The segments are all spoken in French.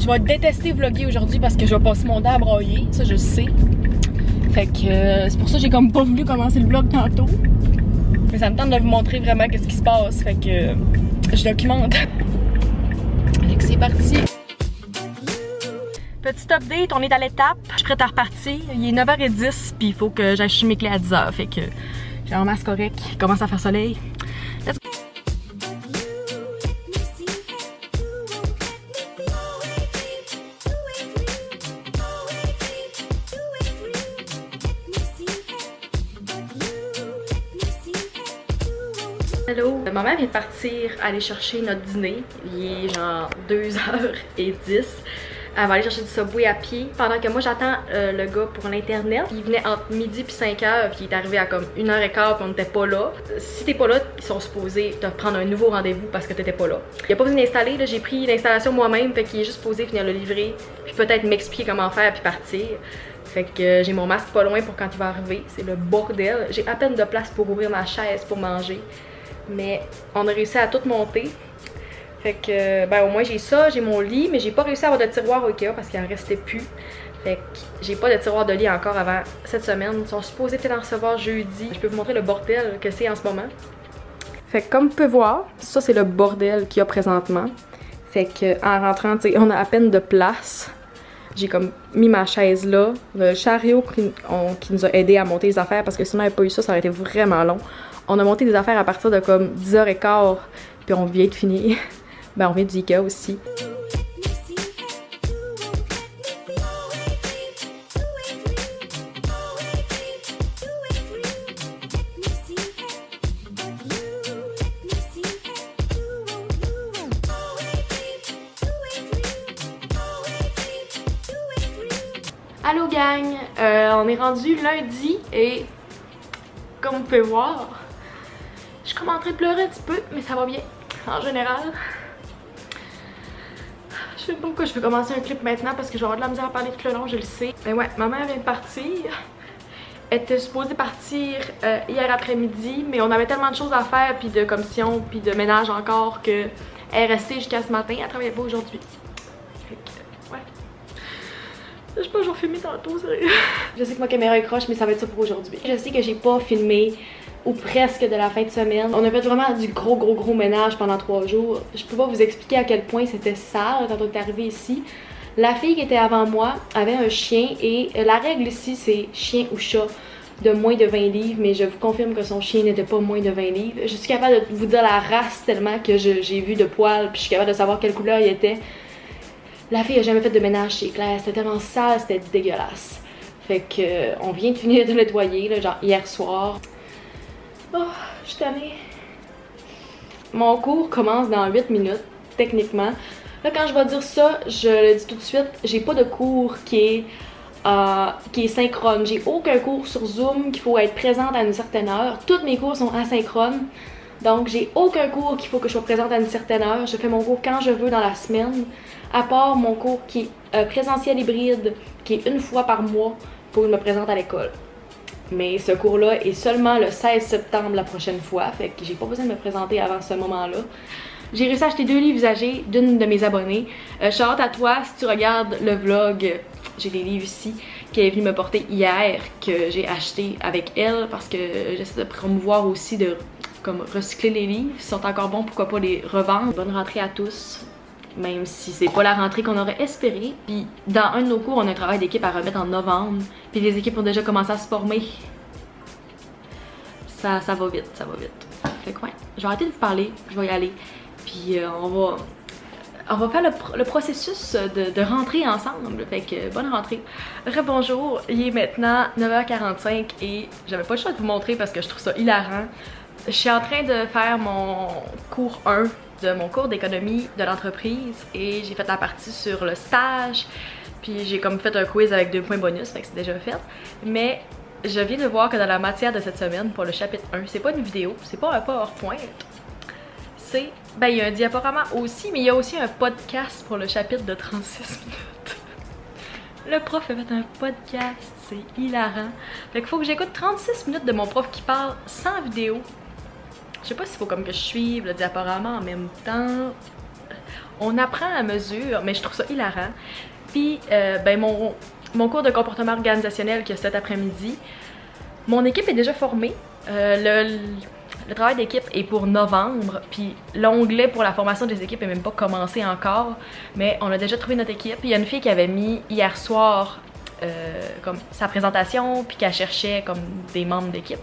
Je vais détester vlogger aujourd'hui parce que je vais passer mon temps à broyer, ça je le sais. Fait que c'est pour ça que j'ai comme pas voulu commencer le vlog tantôt. Mais ça me tente de vous montrer vraiment qu'est-ce qui se passe, fait que je documente. Fait que c'est parti. Petit update, on est à l'étape. Je suis prête à repartir. Il est 9h10 puis il faut que j'aille chercher mes clés à 10h. Fait que j'ai un masque correct. Il commence à faire soleil. Let's go. Hello! Maman vient de partir aller chercher notre dîner. Il est genre 2h10. Elle va aller chercher du Subway à pied. Pendant que moi j'attends le gars pour l'internet. Il venait entre midi puis 5h puis il est arrivé à comme 1h15 puis on n'était pas là. Si t'es pas là, ils sont supposés te prendre un nouveau rendez-vous parce que t'étais pas là. Il a pas besoin d'installer, j'ai pris l'installation moi-même, fait qu'il est juste supposé venir le livrer. Puis peut-être m'expliquer comment faire puis partir. Fait que j'ai mon masque pas loin pour quand il va arriver. C'est le bordel. J'ai à peine de place pour ouvrir ma chaise pour manger. Mais on a réussi à tout monter. Fait que, ben au moins j'ai ça, j'ai mon lit, mais j'ai pas réussi à avoir de tiroir au Ikea parce qu'il en restait plus. Fait que j'ai pas de tiroir de lit encore avant cette semaine. Ils sont supposés peut-être en recevoir jeudi. Je peux vous montrer le bordel que c'est en ce moment. Fait que comme vous pouvez voir, ça c'est le bordel qu'il y a présentement. Fait que en rentrant, tu sais, on a à peine de place. J'ai comme mis ma chaise là. Le chariot qui nous a aidé à monter les affaires parce que sinon on n'avait pas eu ça, ça aurait été vraiment long. On a monté des affaires à partir de comme 10h15, puis on vient de finir. Ben on vient du Ikea aussi. Allô gang! On est rendu lundi et comme vous pouvez voir, je suis comme en train de pleurer un petit peu, mais ça va bien en général. Je sais pas pourquoi je veux commencer un clip maintenant parce que je vais avoir de la misère à parler tout le long, je le sais. Mais ouais, ma mère vient de partir. Elle était supposée partir hier après-midi, mais on avait tellement de choses à faire, puis de commission, puis de ménage encore, qu'elle est restée jusqu'à ce matin. Elle travaillait pas aujourd'hui. Fait que, ouais. Je sais pas, je vais filmer tantôt, sérieux. Je sais que ma caméra est croche, mais ça va être ça pour aujourd'hui. Je sais que j'ai pas filmé ou presque de la fin de semaine. On a fait vraiment du gros ménage pendant 3 jours. Je peux pas vous expliquer à quel point c'était sale quand on est arrivé ici. La fille qui était avant moi avait un chien et la règle ici c'est chien ou chat de moins de 20 livres, mais je vous confirme que son chien n'était pas moins de 20 livres. Je suis capable de vous dire la race tellement que j'ai vu de poils, puis je suis capable de savoir quelle couleur il était. La fille a jamais fait de ménage chez Claire, c'était tellement sale, c'était dégueulasse. Fait que on vient de finir de nettoyer, là, genre hier soir. Oh, je suis tannée. Mon cours commence dans 8 minutes, techniquement. Là, quand je vais dire ça, je le dis tout de suite, j'ai pas de cours qui est synchrone. J'ai aucun cours sur Zoom qu'il faut être présente à une certaine heure. Toutes mes cours sont asynchrones. Donc, j'ai aucun cours qu'il faut que je sois présente à une certaine heure. Je fais mon cours quand je veux dans la semaine. À part mon cours qui est présentiel hybride, qui est une fois par mois pour que je me présente à l'école. Mais ce cours-là est seulement le 16 septembre la prochaine fois, fait que j'ai pas besoin de me présenter avant ce moment-là. J'ai réussi à acheter 2 livres usagés d'une de mes abonnées. Shout-out à toi, si tu regardes le vlog, j'ai des livres ici qu'elle est venue me porter hier, que j'ai acheté avec elle parce que j'essaie de promouvoir aussi de comme recycler les livres. S'ils sont encore bons, pourquoi pas les revendre. Bonne rentrée à tous. Même si c'est pas la rentrée qu'on aurait espéré. Puis dans un de nos cours, on a un travail d'équipe à remettre en novembre. Puis les équipes ont déjà commencé à se former. Ça va vite, ça va vite. Fait que ouais, je vais arrêter de vous parler, je vais y aller. Puis on va faire le processus de rentrer ensemble. Fait que bonne rentrée. Rebonjour, il est maintenant 9h45 et j'avais pas le choix de vous montrer parce que je trouve ça hilarant. Je suis en train de faire mon cours 1 de mon cours d'économie de l'entreprise et j'ai fait la partie sur le stage, puis j'ai comme fait un quiz avec 2 points bonus, fait que c'est déjà fait. Mais je viens de voir que dans la matière de cette semaine, pour le chapitre 1, c'est pas une vidéo, c'est pas un PowerPoint, c'est, ben il y a un diaporama aussi, mais il y a aussi un podcast pour le chapitre de 36 minutes. Le prof a fait un podcast, c'est hilarant. Fait qu'il faut que j'écoute 36 minutes de mon prof qui parle sans vidéo. Je sais pas s'il faut comme que je suive le diaporama en même temps. On apprend à mesure, mais je trouve ça hilarant. Puis, ben mon cours de comportement organisationnel qu'il y a cet après-midi, mon équipe est déjà formée. Le travail d'équipe est pour novembre, puis l'onglet pour la formation des équipes est même pas commencé encore, mais on a déjà trouvé notre équipe. Il y a une fille qui avait mis hier soir comme sa présentation, puis qu'elle cherchait comme des membres d'équipe.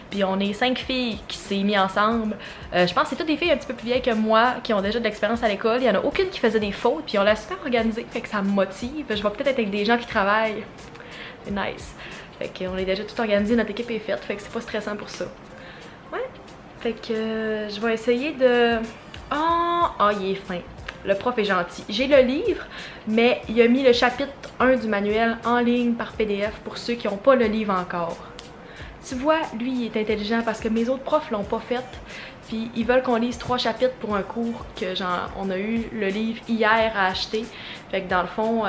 Puis on est 5 filles qui s'est mis ensemble. Je pense que c'est toutes des filles un petit peu plus vieilles que moi, qui ont déjà de l'expérience à l'école. Il y en a aucune qui faisait des fautes, puis on l'a super organisé, fait que ça me motive. Je vais peut-être être avec des gens qui travaillent. C'est nice. Fait qu'on est déjà tout organisé, notre équipe est faite, fait que c'est pas stressant pour ça. Ouais. Fait que je vais essayer de... Oh, il est fin. Le prof est gentil. J'ai le livre, mais il a mis le chapitre 1 du manuel en ligne par PDF pour ceux qui n'ont pas le livre encore. Tu vois, lui, il est intelligent parce que mes autres profs l'ont pas fait. Puis ils veulent qu'on lise 3 chapitres pour un cours que genre on a eu le livre hier à acheter. Fait que dans le fond,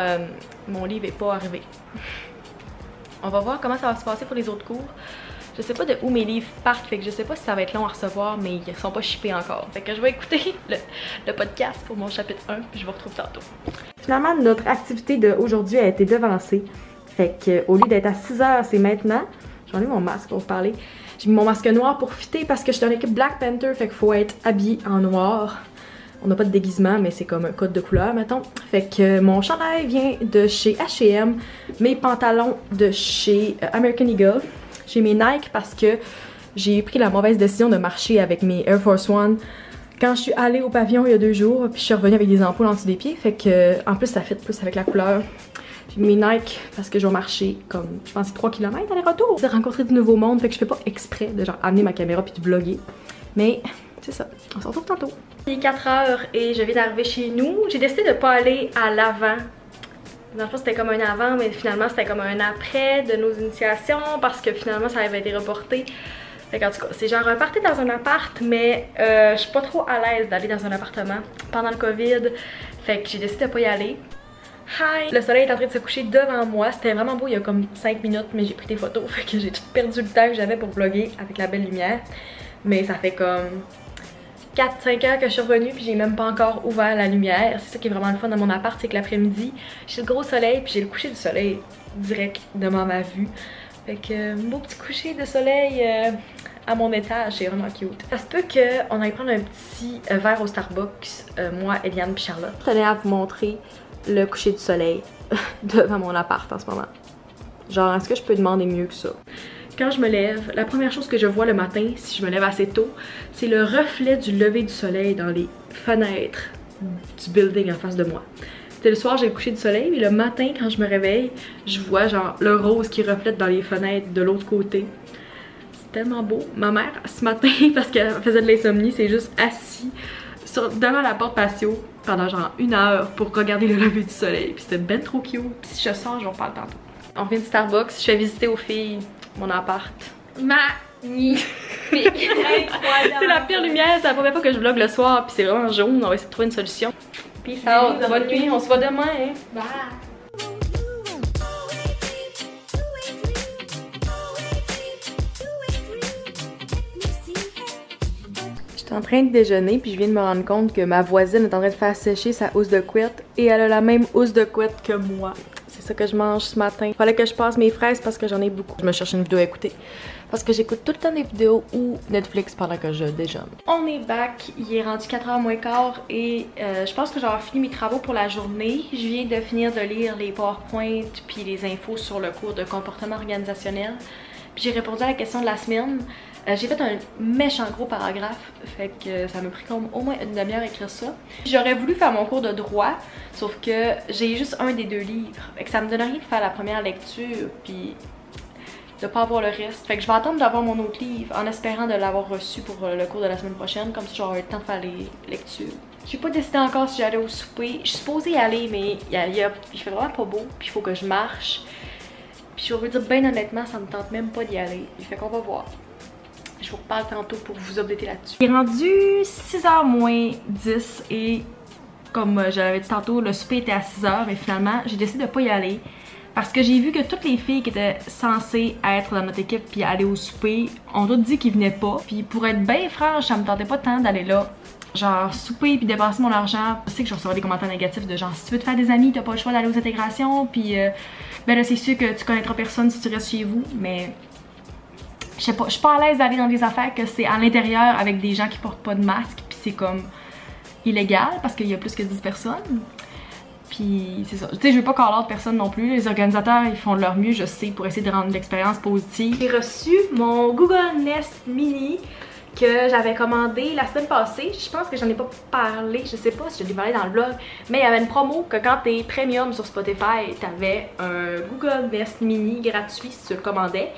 mon livre est pas arrivé. On va voir comment ça va se passer pour les autres cours. Je sais pas de où mes livres partent, fait que je sais pas si ça va être long à recevoir, mais ils sont pas shippés encore. Fait que je vais écouter le podcast pour mon chapitre 1, puis je vous retrouve tantôt. Finalement, notre activité d'aujourd'hui a été devancée. Fait que au lieu d'être à 6 h, c'est maintenant. J'en ai mon masque pour vous parler. J'ai mis mon masque noir pour fitter parce que je suis dans l'équipe Black Panther, fait qu'il faut être habillé en noir. On n'a pas de déguisement, mais c'est comme un code de couleur, mettons. Fait que mon chandail vient de chez H&M, mes pantalons de chez American Eagle. J'ai mes Nike parce que j'ai pris la mauvaise décision de marcher avec mes Air Force One quand je suis allée au pavillon il y a 2 jours, puis je suis revenue avec des ampoules en dessous des pieds. Fait que en plus ça fit plus avec la couleur. J'ai mis mes Nike parce que je vais marcher comme, je pense, 3 km aller-retour. J'ai rencontré du nouveau monde, fait que je fais pas exprès de genre amener ma caméra puis de vlogger. Mais c'est ça, on se retrouve tantôt. Il est 4 h et je viens d'arriver chez nous. J'ai décidé de pas aller à l'avant. Dans le fond, c'était comme un avant, mais finalement, c'était comme un après de nos initiations parce que finalement, ça avait été reporté. Fait qu'en tout cas, c'est genre un party dans un appart, mais je suis pas trop à l'aise d'aller dans un appartement pendant le COVID. Fait que j'ai décidé de pas y aller. Hi! Le soleil est en train de se coucher devant moi. C'était vraiment beau il y a comme 5 minutes, mais j'ai pris des photos. Fait que j'ai tout perdu le temps que j'avais pour vlogger avec la belle lumière. Mais ça fait comme 4-5 heures que je suis revenue puis j'ai même pas encore ouvert la lumière. C'est ça qui est vraiment le fun dans mon appart, c'est que l'après-midi, j'ai le gros soleil puis j'ai le coucher du soleil direct devant ma vue. Fait que beau petit coucher de soleil à mon étage, c'est vraiment cute. Ça se peut qu'on aille prendre un petit verre au Starbucks, moi, Eliane puis Charlotte. Je tenais à vous montrer le coucher du soleil devant mon appart en ce moment. Genre, est-ce que je peux demander mieux que ça? Quand je me lève, la première chose que je vois le matin, si je me lève assez tôt, c'est le reflet du lever du soleil dans les fenêtres du building en face de moi. C'était le soir, j'ai le coucher du soleil, mais le matin, quand je me réveille, je vois genre le rose qui reflète dans les fenêtres de l'autre côté. C'est tellement beau. Ma mère, ce matin, parce qu'elle faisait de l'insomnie, c'est juste assise devant la porte patio pendant genre 1 heure pour regarder le lever du soleil. Puis c'était ben trop cute. Si je sors, je vous reparle tantôt. On vient de Starbucks, je fais visiter aux filles mon appart. Magnifique! C'est la pire lumière, c'est la première fois que je vlog le soir, puis c'est vraiment jaune, on va essayer de trouver une solution. Peace out, bonne nuit, on se voit demain. Hein? Bye! J'étais en train de déjeuner, puis je viens de me rendre compte que ma voisine est en train de faire sécher sa housse de couette, et elle a la même housse de couette que moi. C'est ça que je mange ce matin. Fallait que je passe mes fraises parce que j'en ai beaucoup. Je me cherche une vidéo à écouter. Parce que j'écoute tout le temps des vidéos ou Netflix pendant que je déjeune. On est back. Il est rendu 4 h moins quart et je pense que j'aurai fini mes travaux pour la journée. Je viens de finir de lire les PowerPoint puis les infos sur le cours de comportement organisationnel. Puis j'ai répondu à la question de la semaine. J'ai fait un méchant gros paragraphe, fait que ça m'a pris comme au moins une demi-heure à écrire ça. J'aurais voulu faire mon cours de droit, sauf que j'ai juste un des 2 livres. Fait que ça me donne rien de faire la première lecture, puis de pas avoir le reste. Fait que je vais attendre d'avoir mon autre livre en espérant de l'avoir reçu pour le cours de la semaine prochaine, comme ça j'aurai le temps de faire les lectures. J'ai pas décidé encore si j'allais au souper. Je suis supposée y aller, mais il fait vraiment pas beau, puis il faut que je marche. Puis je vais vous dire bien honnêtement, ça me tente même pas d'y aller. Fait qu'on va voir. Je vous reparle tantôt pour vous updater là-dessus. Il est rendu 6 h moins 10 et comme je l'avais dit tantôt, le souper était à 6 h, mais finalement, j'ai décidé de pas y aller parce que j'ai vu que toutes les filles qui étaient censées être dans notre équipe puis aller au souper ont toutes dit qu'ils venaient pas. Puis pour être bien franche, ça me tentait pas tant d'aller là genre souper puis dépenser mon argent. Je sais que je reçois des commentaires négatifs de genre si tu veux te faire des amis, t'as pas le choix d'aller aux intégrations, puis ben là c'est sûr que tu connaîtras personne si tu restes chez vous, mais je sais pas, je suis pas à l'aise d'aller dans des affaires que c'est à l'intérieur avec des gens qui portent pas de masque, puis c'est comme illégal parce qu'il y a plus que 10 personnes. Puis c'est ça, tu sais, je veux pas call out personne non plus, les organisateurs ils font de leur mieux, je sais, pour essayer de rendre l'expérience positive. J'ai reçu mon Google Nest Mini que j'avais commandé la semaine passée. Je pense que j'en ai pas parlé, je sais pas si je l'ai parlé dans le vlog, mais il y avait une promo que quand t'es premium sur Spotify, t'avais un Google Nest Mini gratuit si tu le commandais.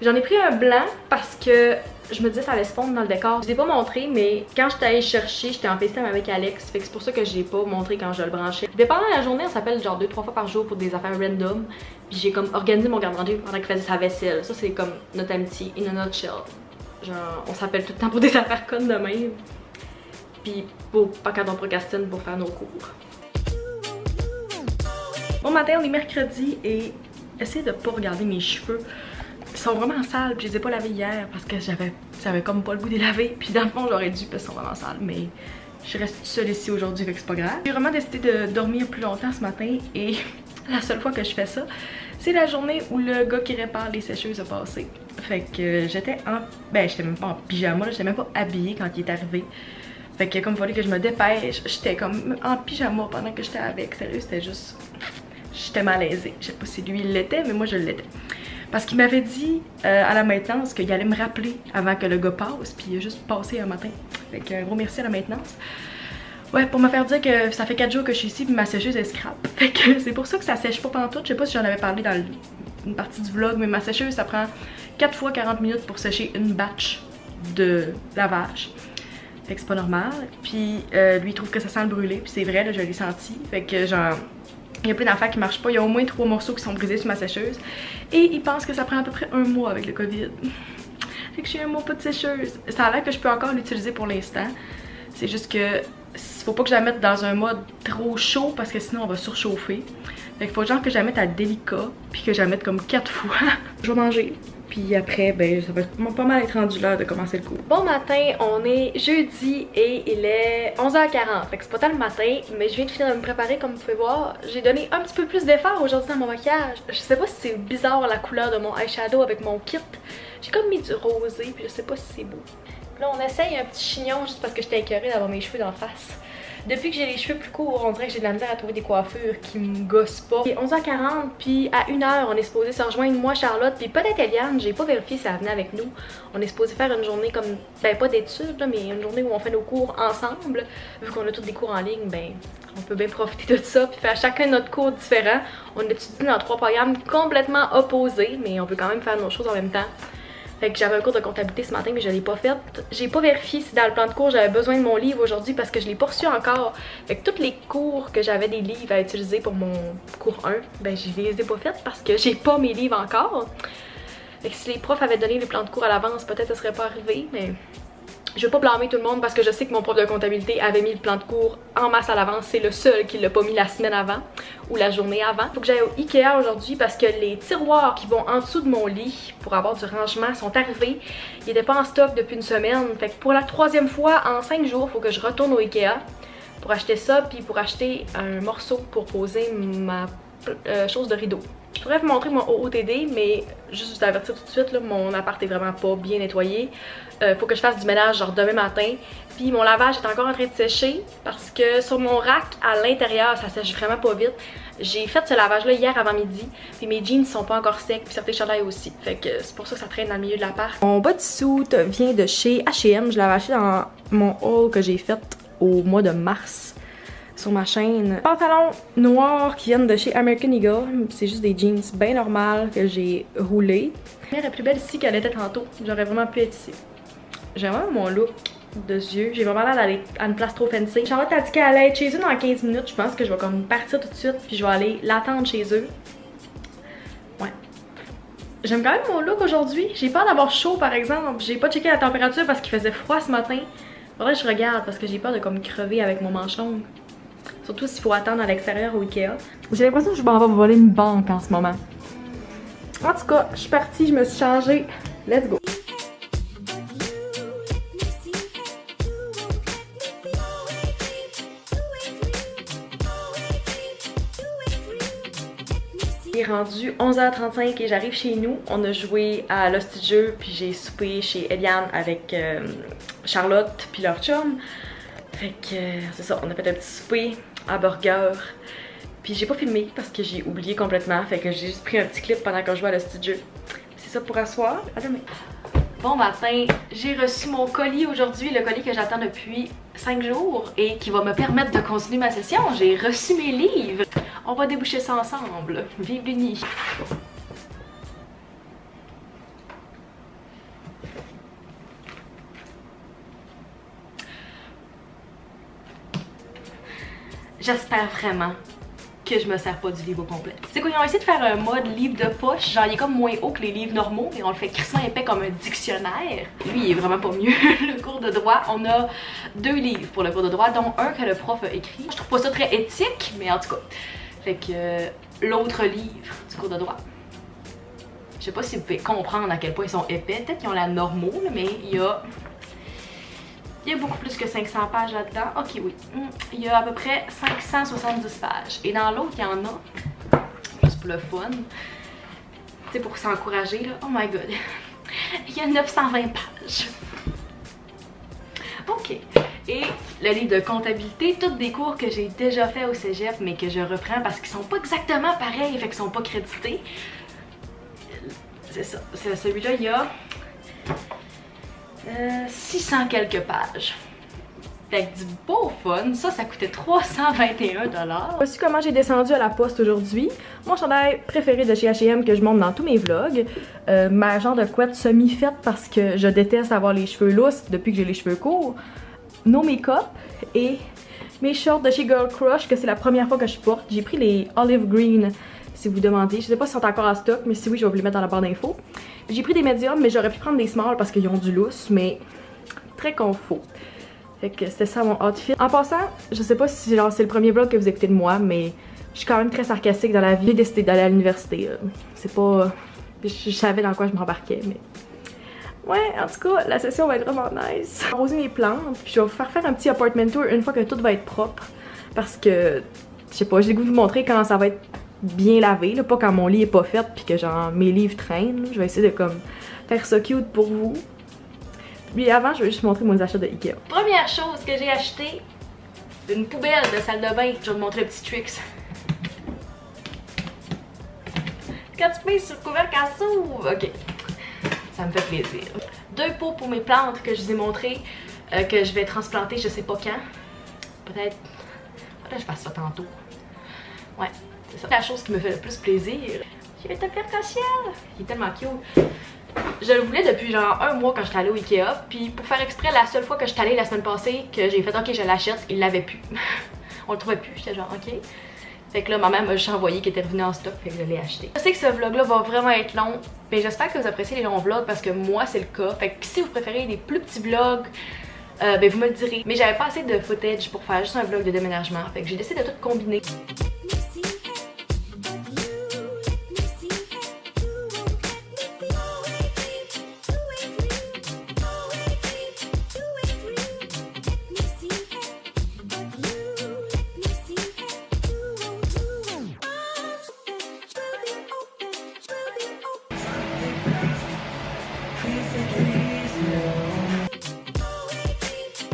J'en ai pris un blanc parce que je me disais ça allait se fondre dans le décor. Je l'ai pas montré, mais quand j'étais allée chercher, j'étais en FaceTime avec Alex, fait que c'est pour ça que je l'ai pas montré quand je le branchais. Pendant la journée, on s'appelle genre 2-3 fois par jour pour des affaires random. Puis j'ai comme organisé mon garde-manger pendant qu'il faisait sa vaisselle. Ça c'est comme notre amitié in a nutshell. Genre, on s'appelle tout le temps pour des affaires connes de même. Puis pas quand on procrastine pour faire nos cours. Bon matin, on est mercredi et essayez de pas regarder mes cheveux. Ils sont vraiment sales, puis je les ai pas lavés hier parce que j'avais comme pas le goût de les laver. Puis dans le fond, j'aurais dû parce qu'ils sont vraiment sales, mais je reste seule ici aujourd'hui, fait que c'est pas grave. J'ai vraiment décidé de dormir plus longtemps ce matin et la seule fois que je fais ça, c'est la journée où le gars qui répare les sécheuses a passé. Fait que j'étais en... Ben, j'étais même pas en pyjama, j'étais même pas habillée quand il est arrivé. Fait que comme il fallait que je me dépêche, j'étais comme en pyjama pendant que j'étais avec. Sérieux, c'était juste... J'étais malaisée. Je sais pas si lui il l'était, mais moi je l'étais. Parce qu'il m'avait dit à la maintenance qu'il allait me rappeler avant que le gars passe, puis il a juste passé un matin. Fait que un gros merci à la maintenance. Ouais, pour me faire dire que ça fait 4 jours que je suis ici, puis ma sécheuse est scrap. Fait que c'est pour ça que ça sèche pas pendant tout. Je sais pas si j'en avais parlé dans une partie du vlog, mais ma sécheuse ça prend 4 fois 40 minutes pour sécher une batch de lavage. Fait que c'est pas normal. Puis lui il trouve que ça sent le brûlé, puis c'est vrai, là, je l'ai senti. Fait que genre... Il y a plein d'affaires qui marchent pas, il y a au moins 3 morceaux qui sont brisés sur ma sécheuse. Et il pense que ça prend à peu près 1 mois avec le COVID. Fait que j'ai un mois pas de sécheuse. Ça a l'air que je peux encore l'utiliser pour l'instant. C'est juste que faut pas que je la mette dans un mode trop chaud parce que sinon on va surchauffer. Fait qu'il faut genre que je la mette à délicat, puis que je la mette comme 4 fois. Je vais manger. Puis après, ben ça va pas mal être rendu l'heure de commencer le cours. Bon matin, on est jeudi et il est 11h40. Fait que c'est pas tant le matin, mais je viens de finir de me préparer comme vous pouvez voir. J'ai donné un petit peu plus d'effort aujourd'hui dans mon maquillage. Je sais pas si c'est bizarre la couleur de mon eyeshadow avec mon kit. J'ai comme mis du rosé, puis je sais pas si c'est beau. Là, on essaye un petit chignon juste parce que j'étais écœurée d'avoir mes cheveux d'en face. Depuis que j'ai les cheveux plus courts, on dirait que j'ai de la misère à trouver des coiffures qui me gossent pas. Il est 11h40, puis à 1h, on est supposé se rejoindre, moi, Charlotte, puis peut-être Eliane. J'ai pas vérifié si elle venait avec nous. On est supposé faire une journée comme, ben pas d'études, mais une journée où on fait nos cours ensemble. Vu qu'on a tous des cours en ligne, ben on peut bien profiter de ça, puis faire chacun notre cours différent. On étudie dans 3 programmes complètement opposés, mais on peut quand même faire nos choses en même temps. Fait que j'avais un cours de comptabilité ce matin mais je l'ai pas fait. J'ai pas vérifié si dans le plan de cours j'avais besoin de mon livre aujourd'hui parce que je l'ai pas reçu encore. Fait que tous les cours que j'avais des livres à utiliser pour mon cours 1, ben je les ai pas faites parce que j'ai pas mes livres encore. Fait que si les profs avaient donné les plans de cours à l'avance, peut-être ça serait pas arrivé, mais je veux pas blâmer tout le monde parce que je sais que mon prof de comptabilité avait mis le plan de cours en masse à l'avance. C'est le seul qui l'a pas mis la semaine avant ou la journée avant. Faut que j'aille au Ikea aujourd'hui parce que les tiroirs qui vont en dessous de mon lit pour avoir du rangement sont arrivés. Ils étaient pas en stock depuis une semaine. Fait que pour la 3e fois en 5 jours, faut que je retourne au Ikea pour acheter ça puis pour acheter un morceau pour poser ma chose de rideau. Je pourrais vous montrer mon OOTD, mais juste vous avertir tout de suite, là, mon appart est vraiment pas bien nettoyé. Faut que je fasse du ménage genre demain matin. Puis mon lavage est encore en train de sécher parce que sur mon rack à l'intérieur, ça sèche vraiment pas vite. J'ai fait ce lavage là hier avant midi, puis mes jeans sont pas encore secs, puis certains chandails aussi. Fait que c'est pour ça que ça traîne dans le milieu de l'appart. Mon bodysuit vient de chez H&M. Je l'avais acheté dans mon haul que j'ai fait au mois de mars sur ma chaîne. Pantalons noirs qui viennent de chez American Eagle. C'est juste des jeans bien normales que j'ai roulés. La mère est plus belle ici qu'elle était tantôt. J'aurais vraiment pu être ici. J'aime vraiment mon look de yeux. J'ai vraiment l'air d'aller à une place trop fancy. Charlotte a dit qu'elle allait être chez eux dans 15 minutes. Je pense que je vais comme partir tout de suite puis je vais aller l'attendre chez eux. Ouais. J'aime quand même mon look aujourd'hui. J'ai peur d'avoir chaud par exemple. J'ai pas checké la température parce qu'il faisait froid ce matin. Faudrait que je regarde parce que j'ai peur de comme crever avec mon manche longue. Surtout s'il faut attendre à l'extérieur au Ikea. J'ai l'impression que je m'en vais voler une banque en ce moment. En tout cas, je suis partie, je me suis changée. Let's go! Il est rendu 11h35 et j'arrive chez nous. On a joué à l'hostie de jeu, puis j'ai soupé chez Eliane avec Charlotte puis leur chum. Fait que c'est ça, on a fait un petit souper à burger. Puis j'ai pas filmé parce que j'ai oublié complètement. Fait que j'ai juste pris un petit clip pendant qu'on jouait à l'hostie de jeu. C'est ça pour asseoir. À demain. Bon matin, j'ai reçu mon colis aujourd'hui, le colis que j'attends depuis 5 jours et qui va me permettre de continuer ma session. J'ai reçu mes livres. On va déboucher ça ensemble. Vive l'Uni! J'espère vraiment que je me sers pas du livre au complet. C'est quoi, ils ont essayé de faire un mode livre de poche, genre il est comme moins haut que les livres normaux et on le fait crissement épais comme un dictionnaire. Lui il est vraiment pas mieux. Le cours de droit, on a 2 livres pour le cours de droit, dont un que le prof a écrit. Je trouve pas ça très éthique, mais en tout cas. Fait que l'autre livre du cours de droit. Je sais pas si vous pouvez comprendre à quel point ils sont épais, peut-être qu'ils ont la normaux, mais il y a beaucoup plus que 500 pages là-dedans. Ok, oui. Il y a à peu près 570 pages. Et dans l'autre, il y en a, juste pour le fun, tu sais, pour s'encourager, là. Oh my god. Il y a 920 pages. Ok. Et le livre de comptabilité, tous des cours que j'ai déjà fait au cégep, mais que je reprends parce qu'ils sont pas exactement pareils, fait qu'ils sont pas crédités. C'est ça. Celui-là, il y a 600 quelques pages. Fait que du beau fun. Ça coûtait 321 $. Voici comment j'ai descendu à la poste aujourd'hui. Mon chandail préféré de chez H&M que je montre dans tous mes vlogs. Ma genre de couette semi-faite parce que je déteste avoir les cheveux lousses depuis que j'ai les cheveux courts. No make-up et mes shorts de chez Girl Crush que c'est la première fois que je porte. J'ai pris les olive green si vous demandez. Je sais pas si ils sont encore en stock, mais si oui, je vais vous les mettre dans la barre d'infos. J'ai pris des médiums, mais j'aurais pu prendre des smalls parce qu'ils ont du lousse, mais très confort. Fait que c'était ça mon outfit. En passant, je sais pas si c'est le premier vlog que vous écoutez de moi, mais je suis quand même très sarcastique dans la vie. J'ai décidé d'aller à l'université. C'est pas... Je savais dans quoi je m'embarquais, mais... Ouais, en tout cas, la session va être vraiment nice. Je vais arroser mes plantes, puis je vais vous faire un petit apartment tour une fois que tout va être propre. Parce que, je sais pas, j'ai le goût de vous montrer quand ça va être bien lavé, là, pas quand mon lit est pas fait puis que genre mes livres traînent. Là. Je vais essayer de comme faire ça cute pour vous. Puis avant, je vais juste montrer mon achat de Ikea. Première chose que j'ai acheté, une poubelle de salle de bain. Je vais vous montrer le petit tricks. Quand tu pèses sur le couvercle, elle s'ouvre. Ok, ça me fait plaisir. 2 pots pour mes plantes que je vous ai montré, que je vais transplanter, je sais pas quand. Peut-être que je fasse ça tantôt. Ouais. C'est ça la chose qui me fait le plus plaisir. J'ai un tapis arc-en-ciel. Il est tellement cute. Je le voulais depuis genre 1 mois quand j'étais allée au Ikea. Puis pour faire exprès, la seule fois que j'étais allée la semaine passée, que j'ai fait ok je l'achète, il l'avait plus. On le trouvait plus, j'étais genre ok. Fait que là ma mère m'a juste envoyé qu'il était revenu en stock, fait que je l'ai acheté. Je sais que ce vlog là va vraiment être long, mais j'espère que vous appréciez les longs vlogs parce que moi c'est le cas. Fait que si vous préférez des plus petits vlogs, ben vous me le direz. Mais j'avais pas assez de footage pour faire juste un vlog de déménagement. Fait que j'ai décidé de tout combiner.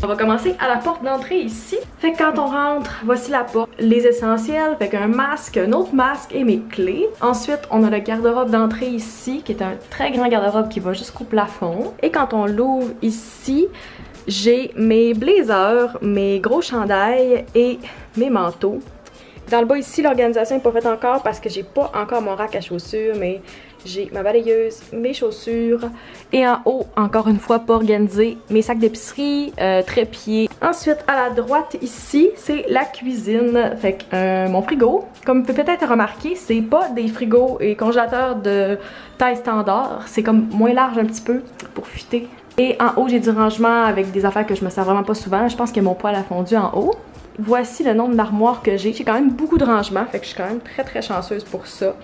On va commencer à la porte d'entrée ici. Fait que quand on rentre, voici la porte. Les essentiels, fait qu'un masque, un autre masque et mes clés. Ensuite, on a le garde-robe d'entrée ici, qui est un très grand garde-robe qui va jusqu'au plafond. Et quand on l'ouvre ici, j'ai mes blazers, mes gros chandails et mes manteaux. Dans le bas ici, l'organisation n'est pas faite encore parce que j'ai pas encore mon rack à chaussures, mais j'ai ma balayeuse, mes chaussures et en haut, encore une fois, pas organisé, mes sacs d'épicerie, trépieds. Ensuite, à la droite ici, c'est la cuisine, fait que mon frigo. Comme vous pouvez peut-être remarquer, c'est pas des frigos et congélateurs de taille standard, c'est comme moins large un petit peu pour fitter. Et en haut, j'ai du rangement avec des affaires que je me sers vraiment pas souvent. Je pense que mon poêle a fondu en haut. Voici le nombre d'armoires que j'ai. J'ai quand même beaucoup de rangements, fait que je suis quand même très chanceuse pour ça.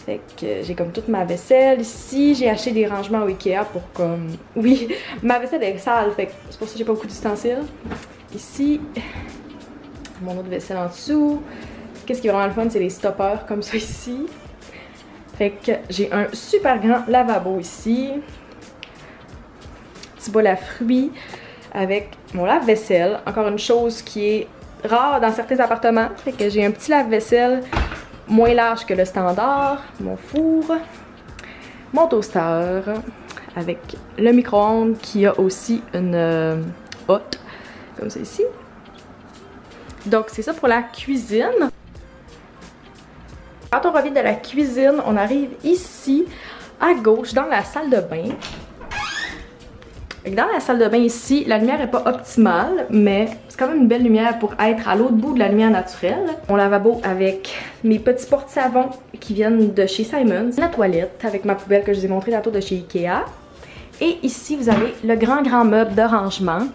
Fait que j'ai comme toute ma vaisselle ici. J'ai acheté des rangements au Ikea pour comme... Oui, ma vaisselle est sale, fait que c'est pour ça que j'ai pas beaucoup d'ustensiles. Ici, mon autre vaisselle en dessous. Qu'est-ce qui est vraiment le fun, c'est les stoppers comme ça ici. Fait que j'ai un super grand lavabo ici. Petit bol à fruits avec mon lave-vaisselle. Encore une chose qui est rare dans certains appartements. Fait que j'ai un petit lave-vaisselle moins large que le standard. Mon four. Mon toaster. Avec le micro-ondes qui a aussi une hotte. Comme ça ici. Donc c'est ça pour la cuisine. Quand on revient de la cuisine, on arrive ici, à gauche, dans la salle de bain. Dans la salle de bain ici, la lumière n'est pas optimale, mais c'est quand même une belle lumière pour être à l'autre bout de la lumière naturelle. Mon lavabo avec mes petits porte-savons qui viennent de chez Simons. La toilette avec ma poubelle que je vous ai montré tantôt de chez Ikea. Et ici, vous avez le grand meuble de rangement.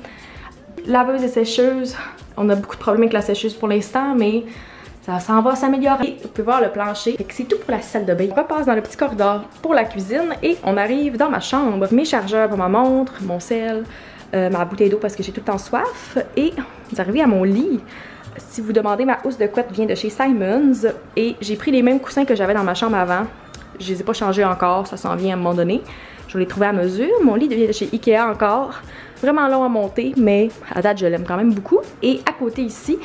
Laveuse et sécheuse. On a beaucoup de problèmes avec la sécheuse pour l'instant, mais ça s'en va s'améliorer. Vous pouvez voir le plancher. C'est tout pour la salle de bain. On repasse dans le petit corridor pour la cuisine et on arrive dans ma chambre. Mes chargeurs pour ma montre, mon sel, ma bouteille d'eau parce que j'ai tout le temps soif. Et vous arrivez à mon lit. Si vous demandez, ma housse de couette vient de chez Simons. Et j'ai pris les mêmes coussins que j'avais dans ma chambre avant. Je les ai pas changés encore, ça s'en vient à un moment donné. Je l'ai trouvé à mesure. Mon lit vient de chez Ikea encore. Vraiment long à monter, mais à date, je l'aime quand même beaucoup. Et à côté ici,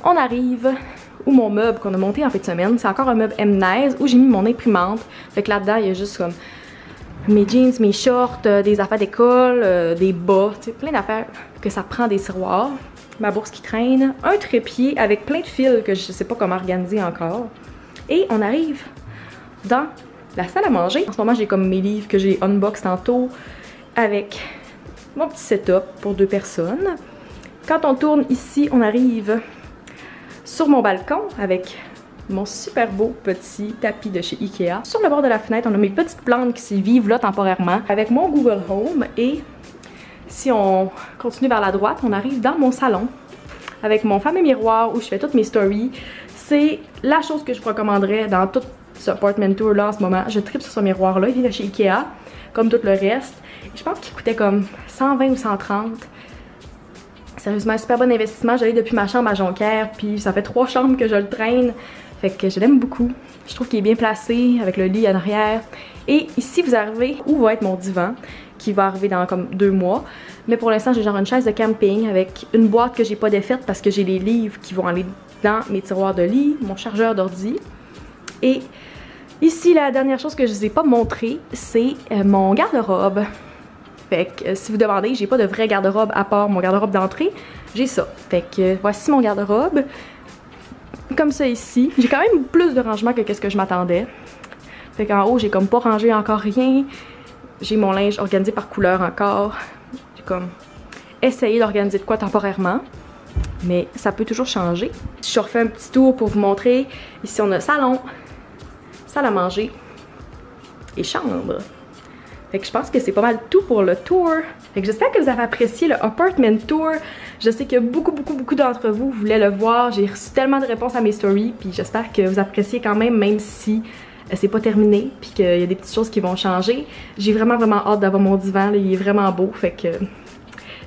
on arrive où mon meuble qu'on a monté en fin de semaine. C'est encore un meuble Mnez où j'ai mis mon imprimante. Fait que là-dedans, il y a juste comme mes jeans, mes shorts, des affaires d'école, des bas, tu sais, plein d'affaires que ça prend des tiroirs. Ma bourse qui traîne, un trépied avec plein de fils que je sais pas comment organiser encore. Et on arrive dans la salle à manger. En ce moment, j'ai comme mes livres que j'ai unbox tantôt avec mon petit setup pour 2 personnes. Quand on tourne ici, on arrive sur mon balcon avec mon super beau petit tapis de chez Ikea. Sur le bord de la fenêtre, on a mes petites plantes qui s'y vivent là temporairement avec mon Google Home. Et si on continue vers la droite, on arrive dans mon salon avec mon fameux miroir où je fais toutes mes stories. C'est la chose que je vous recommanderais dans tout ce apartment tour là en ce moment. Je tripe sur ce miroir là, il vient de chez Ikea comme tout le reste. Je pense qu'il coûtait comme 120 ou 130. Sérieusement, un super bon investissement. Je l'ai depuis ma chambre à Jonquière, puis ça fait 3 chambres que je le traîne. Fait que je l'aime beaucoup. Je trouve qu'il est bien placé avec le lit en arrière. Et ici, vous arrivez où va être mon divan, qui va arriver dans comme 2 mois. Mais pour l'instant, j'ai genre une chaise de camping avec une boîte que j'ai pas défaite parce que j'ai les livres qui vont aller dans mes tiroirs de lit, mon chargeur d'ordi. Et ici, la dernière chose que je vous ai pas montré, c'est mon garde-robe. Fait que si vous demandez, j'ai pas de vrai garde-robe à part mon garde-robe d'entrée, j'ai ça. Fait que voici mon garde-robe. Comme ça ici. J'ai quand même plus de rangement que ce que je m'attendais. Fait qu'en haut, j'ai comme pas rangé encore rien. J'ai mon linge organisé par couleur encore. J'ai comme essayé d'organiser de quoi temporairement. Mais ça peut toujours changer. Je refais un petit tour pour vous montrer. Ici, on a salon, salle à manger et chambre. Fait que je pense que c'est pas mal tout pour le tour. Fait que j'espère que vous avez apprécié le apartment tour. Je sais que beaucoup d'entre vous voulaient le voir. J'ai reçu tellement de réponses à mes stories. Puis j'espère que vous appréciez quand même si c'est pas terminé. Puis qu'il y a des petites choses qui vont changer. J'ai vraiment hâte d'avoir mon divan. Là, il est vraiment beau. Fait que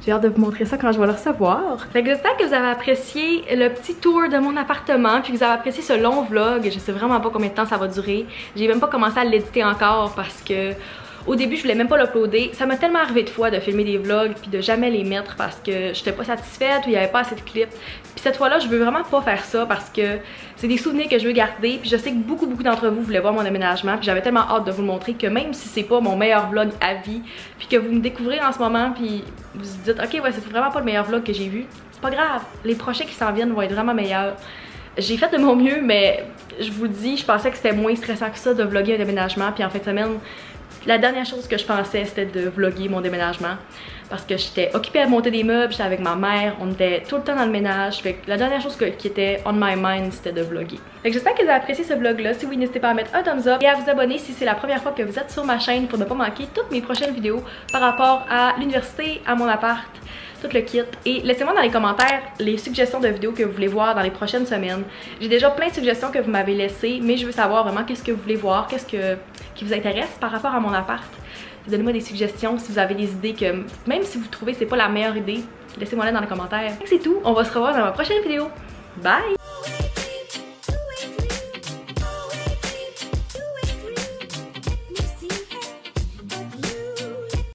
j'ai hâte de vous montrer ça quand je vais le recevoir. Fait que j'espère que vous avez apprécié le petit tour de mon appartement. Puis que vous avez apprécié ce long vlog. Je sais vraiment pas combien de temps ça va durer. J'ai même pas commencé à l'éditer encore parce que au début, je voulais même pas l'uploader. Ça m'a tellement arrivé de fois de filmer des vlogs puis de jamais les mettre parce que j'étais pas satisfaite ou il y avait pas assez de clips. Puis cette fois-là, je veux vraiment pas faire ça parce que c'est des souvenirs que je veux garder. Puis je sais que beaucoup d'entre vous voulaient voir mon déménagement. Puis j'avais tellement hâte de vous le montrer que même si c'est pas mon meilleur vlog à vie, puis que vous me découvrez en ce moment, puis vous vous dites ok ouais, c'est vraiment pas le meilleur vlog que j'ai vu, c'est pas grave. Les prochains qui s'en viennent vont être vraiment meilleurs. J'ai fait de mon mieux, mais je vous dis, je pensais que c'était moins stressant que ça de vlogger un déménagement. Puis en fin de semaine, la dernière chose que je pensais, c'était de vlogger mon déménagement. Parce que j'étais occupée à monter des meubles, j'étais avec ma mère, on était tout le temps dans le ménage. Fait que la dernière chose qui était on my mind, c'était de vlogger. Fait que j'espère que vous avez apprécié ce vlog-là. Si oui, n'hésitez pas à mettre un thumbs up et à vous abonner si c'est la première fois que vous êtes sur ma chaîne pour ne pas manquer toutes mes prochaines vidéos par rapport à l'université, à mon appart, tout le kit. Et laissez-moi dans les commentaires les suggestions de vidéos que vous voulez voir dans les prochaines semaines. J'ai déjà plein de suggestions que vous m'avez laissées, mais je veux savoir vraiment qu'est-ce que vous voulez voir, qu'est-ce qui vous intéresse par rapport à mon appart. Donnez-moi des suggestions si vous avez des idées que, même si vous trouvez que c'est pas la meilleure idée, laissez-moi là dans les commentaires. C'est tout, on va se revoir dans ma prochaine vidéo. Bye!